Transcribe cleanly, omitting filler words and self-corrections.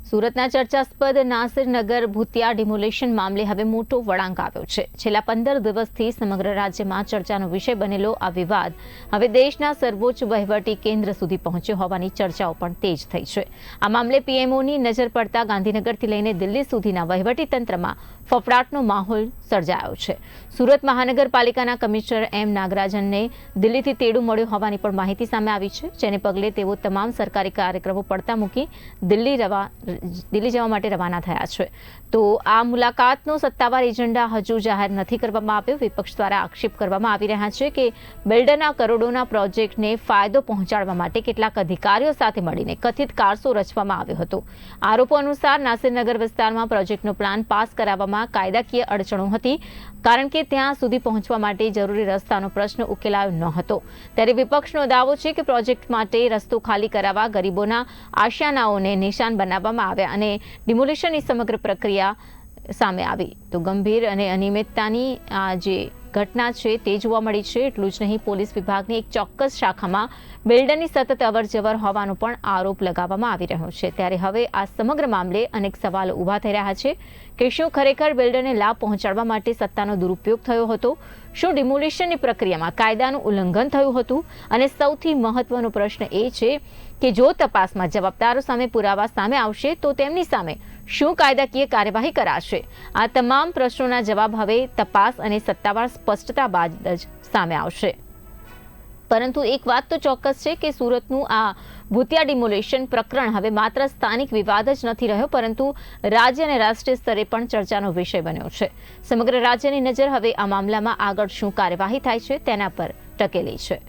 સુરતના ચર્ચાસ્પદ નાસિરનગર ભૂતિયા ડિમોલેશન મામલે હવે મોટો વળાંક આવ્યો છે. છેલ્લા 15 દિવસથી સમગ્ર રાજ્યમાં ચર્ચાનો વિષય બનેલો આ વિવાદ હવે દેશના સર્વોચ્ચ વહીવટી કેન્દ્ર સુધી પહોંચ્યો હોવાની ચર્ચાઓ પણ તેજ થઈ છે. આ મામલે પીએમઓની નજર પડતા ગાંધીનગરથી લઈને દિલ્હી સુધીના વહીવટી તંત્રમાં ફફડાટનો માહોલ સર્જાયો છે. સુરત મહાનગરપાલિકાના કમિશનર એમ નાગરાજનને દિલ્હીથી તેડું મળ્યું હોવાની પણ માહિતી સામે આવી છે, જેને પગલે તેઓ તમામ સરકારી કાર્યક્રમો પડતા મૂકી દિલ્હી જવા માટે રવાના થયા છે. તો આ મુલાકાતનો સત્તાવાર એજન્ડા હજુ જાહેર નથી કરવામાં આવ્યો. વિપક્ષ દ્વારા આક્ષેપ કરવામાં આવી રહ્યા છે કે બિલ્ડરના કરોડોના પ્રોજેક્ટને ફાયદો પહોંચાડવા માટે કેટલાક અધિકારીઓ સાથે મળીને કથિત કારસો રચવામાં આવ્યો હતો. આરોપો અનુસાર નાસિરનગર વિસ્તારમાં પ્રોજેક્ટનો પ્લાન પાસ કરાવવામાં કાયદાકીય અડચણો હતી, કારણ કે ત્યાં સુધી પહોંચવા માટે જરૂરી રસ્તાનો પ્રશ્ન ઉકેલાયો ન હતો. ત્યારે વિપક્ષનો દાવો છે કે પ્રોજેક્ટ માટે રસ્તો ખાલી કરાવવા ગરીબોના આશિયાનાઓને નિશાન બનાવવામાં આવ્યા અને ડિમોલિશનની સમગ્ર પ્રક્રિયા સામે આવી. તો ગંભીર અને અનિયમિતતાની આ જે ઘટના છે તે જોવા મળી છે. એટલું જ નહીં, પોલીસ વિભાગની એક ચોક્કસ શાખામાં બિલ્ડરની સતત અવરજવર હોવાનો પણ આરોપ લગાવવામાં આવી રહ્યો છે. ત્યારે હવે આ સમગ્ર મામલે અનેક સવાલો ઊભા થઈ રહ્યા છે કે શું ખરેખર બિલ્ડરને લાભ પહોંચાડવા માટે સત્તાનો દુરુપયોગ થયો હતો? શું ડિમોલિશનની પ્રક્રિયામાં કાયદાનું ઉલ્લંઘન થયું હતું? અને સૌથી મહત્વનો પ્રશ્ન એ છે કે જો તપાસમાં જવાબદારો સામે પુરાવા સામે આવશે તો તેમની સામે શું કાયદાકીય કાર્યવાહી કરાશે? આ તમામ પ્રશ્નોના જવાબ હવે તપાસ અને સત્તાવાર સ્પષ્ટતા બાદ જ સામે આવશે. પરંતુ એક વાત તો ચોક્કસ છે કે સુરતનું આ ભૂતિયા ડિમોલેશન પ્રકરણ હવે માત્ર સ્થાનિક વિવાદ જ નથી રહ્યો, પરંતુ રાજ્ય અને રાષ્ટ્રીય સ્તરે પણ ચર્ચાનો વિષય બન્યો છે. સમગ્ર રાજ્યની નજર હવે આ મામલામાં આગળ શું કાર્યવાહી થાય છે તેના પર ટકેલી છે.